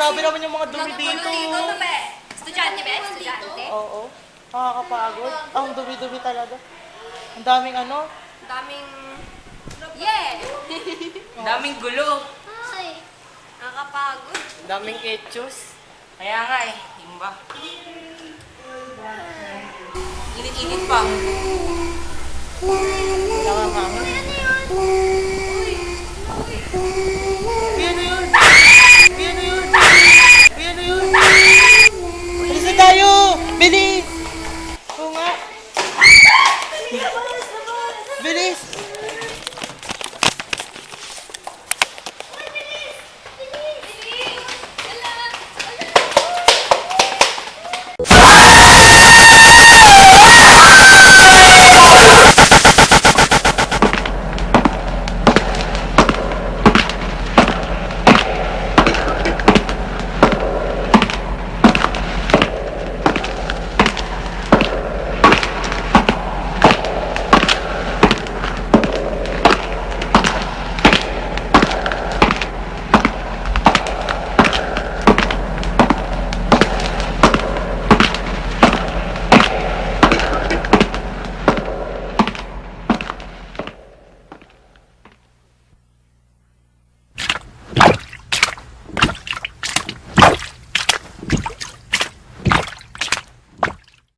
grabe naman yung mga dumi Nagugulo dito. dito to, be. Estudyante, be? Estudyante? Oo. Nakakapagod. Ang dumi-dumi talaga. Ang daming ano. Daming... Yeah! Daming gulo. Ay. Nakakapagod. Daming etchos. Kaya nga eh, imba. Init-init pa. Nakakangin. Uy! Uy!